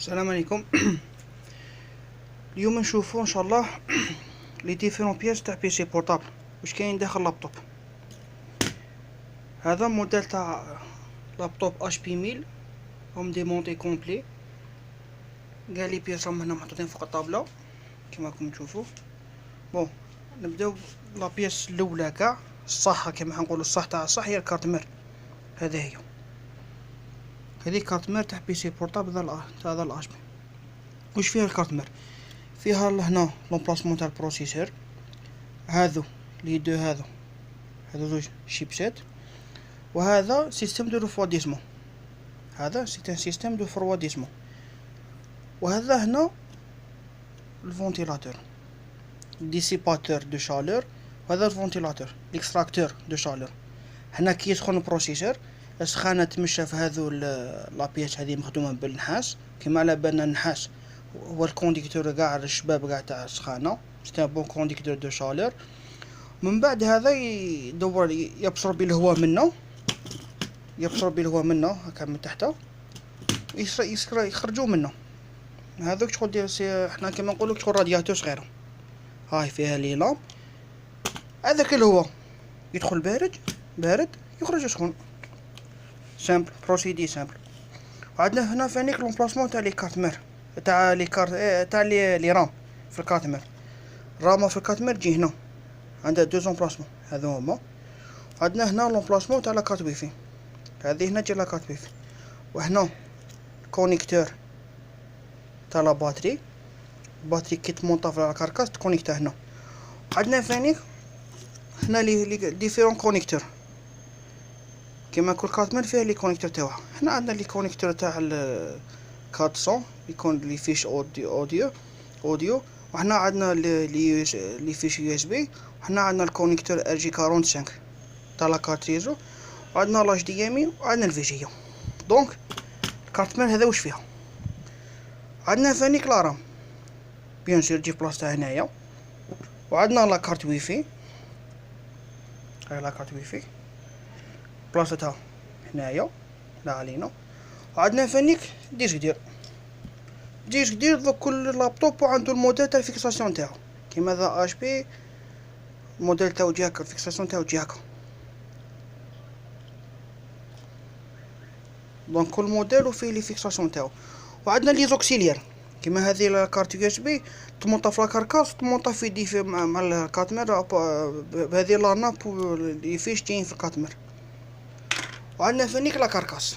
السلام عليكم. اليوم نشوفوا ان شاء الله لي ديفيرون بياس تاع بيسي بورطابل واش كاين داخل لابتوب. هذا موديل تاع لابتوب اش بي 1000 هم ديمونتي كومبلي. كاع لي بياس راهم هنا محطوطين فوق الطابله كما راكم تشوفوا. بون نبداو لا بياس الاولى كاع الصح كما نقولوا الصح تاع الصح هي الكارت مير. هذه كارت مير تاع بيسي بورطابل تاع هذا الاش بي. واش فيها الكارت مير؟ فيها هنا لومبلاسمون تاع البروسيسور، هذو لي دو هذو زوج شيبسات، وهذا سيستم دو ريفواديسمون. هذا سيت ان سيستم دو فرواديسمون. وهذا هنا الفونتيلاتور ديسيباتور دو شالور، وهذا الفونتيلاتور الاكستراكتور دو شالور. هنا كي يسخن البروسيسور السخانه تمشى في هذو لابياس هذه مخدومه بالنحاس. كما على بالنا النحاس هو الكونديكتور كاع الشباب كاع تاع السخانه، سي ان بون كونديكتور دو شالور. من بعد هذا يدور يبصربي الهواء منه، هكا من تحت يخرجوا منه. هذوك شغل ديال احنا كما نقولوا شغل رادياتور صغيره. هاي فيها لي لامب، هذاك الهواء يدخل بارد يخرج سخون. سامبل بروسيدي سامبل. وعندنا هنا فانيك لومبلاسمون تاع لي كارت مير تاع لي كارت تاع لي رام في الكارت مير. الرامه في الكارت مير تجي هنا عندها دو زومبلاسمون هذو هما. عندنا هنا لومبلاسمون تاع لا كارت ويفي، هذه هنا تجي لا كارت ويفي. وهنا كونيكتور تاع لا باتري كي تمونطا في الكاركاس تكونيكتا هنا. عندنا فانيك هنا لي ديفيرون كونيكتور كيما كل كارت مير فيها لي كونيكتور تاعها. هنا عندنا لي كونيكتور تاع 400 يكون لي فيش اوديو. وهنا عندنا لي فيش يو اس بي. وهنا عندنا الكونيكتور ار جي 45 تاع لا كارت ريزو. وعندنا لاش دي ام اي وعندنا الفيجيا. دونك الكارت مير هذا واش فيها. عندنا فانيك لا رام بيان سور تجي بلاصتها هنايا. وعندنا لا كارت ويفي، هاي لا كارت ويفي بلاصتها هنايا لا علينا. وعندنا فانيك ديسك دير دوك كل لابتوب وعنده الموديل تاع الفيكساسيون تاعو. كيما ذا اش بي الموديل تاعو جي هكا، الفيكساسيون تاعو جي هكا. دونك كل موديل وفيه لي فيكساسيون تاعو. وعندنا لي زوكسيليير كيما هذه لا كارت يو اس بي تمونطا في لا كاركاس تمونطا في دي في مع الكارت مير بهذه لا ناب لي فيش جايين في الكارت مير. وعندنا فنيك لا كاركاس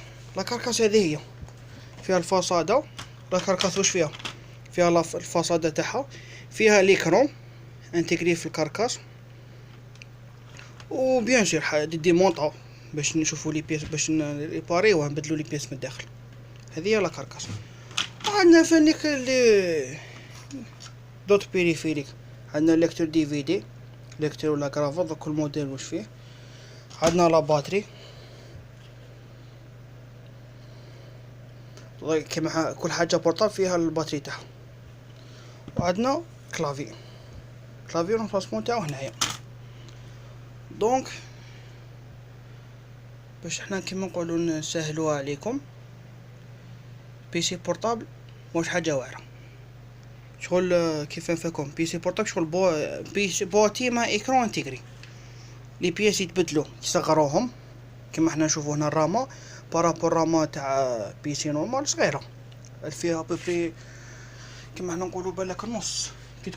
هذه هي فيها الفاصاده. لا كاركاس واش فيها الفاصاده تاعها، فيها ليكرون انتيغري في الكاركاس. وبيان سور دي مونطا باش نشوفوا لي بيس باش نريباريوه نبدلوا لي بيس من الداخل. هذه هي لا كاركاس. عندنا فنيك لي دوت بيريفيريك، عندنا ليكتور دي في دي ليكتور ولا كرافات دوك كل موديل واش فيه. عندنا لا باتري كيما كل حاجه بورطابل فيها الباتري تاعها. وعندنا كلافي لومبلاسمون تاعو هنايا. دونك باش حنا كيما نقولوا نسهلوها عليكم، بيسي بورطابل واش حاجه واعره شغل كيف نفهمكم. بيسي بورطابل شغل بيسي بواتي مع ايكرون انتيغري. لي بياس يتبدلوا يصغروهم كيما حنا نشوفوا هنا الرامه بارابور الرامه تاع بيسي نورمال صغيره فيها ببري كيما حنا نقولوا بالك النص. كي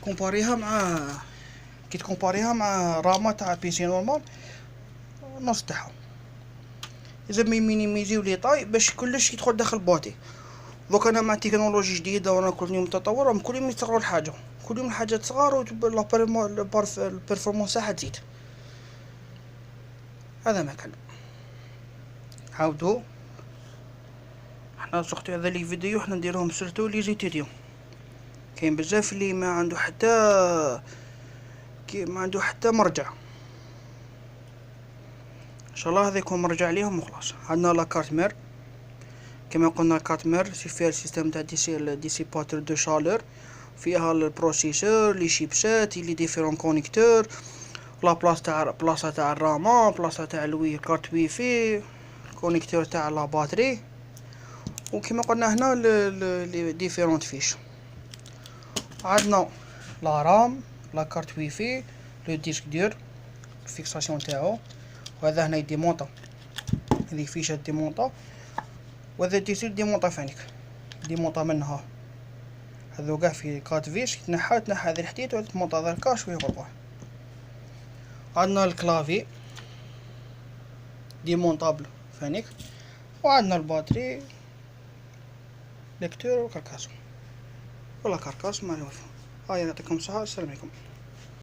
تكومباريها مع رامه تاع بيسي نورمال النص تاعها. لازم مينيميزيو لي طاي باش كلش يدخل داخل بواتي. دوك انا مع تكنولوجي جديده وانا كل يوم تطور كل يوم يصغروا الحاجه، كل يوم الحاجه تصغر والبرفورمانس تاعها تزيد. هذا ما كان عاودوا حنا سقطوا هذا لي فيديو حنا نديرهم سيرتو لي زيتيديو. كاين بزاف اللي ما عنده حتى مرجع. ان شاء الله هذا يكون مرجع ليهم وخلاص. عندنا لا كارت مير كما قلنا الكارت مير فيها السيستم تاع ديسيباتور دو شالور، فيها البروسيسور لي شيبسات لي ديفيرون كونيكتور، لا بلاصه تاع الرامه، بلاصه تاع الكارت ويفي، كونيكتور تاع لا باتري. وكما قلنا هنا لي ديفيرونت فيش. عندنا لا رام، لا كارت ويفي، لو ديسك دور الفيكساسيون تاعو، وهذا هنا يديمونطا، هذه فيشه ديمونطا، وهذا ديسك ديمونطا فانيك ديمونطا منها. هذو كاع في كات فيش تنحى هذا الحديد وتمونطا هذا الكاش ويغلقوه. عندنا الكلافي ديمونطابل فانيك، وعندنا الباتري ليكتور وكركاس ولا كركاس ما نعرف. هاي يعطيكم الصحة، السلام عليكم.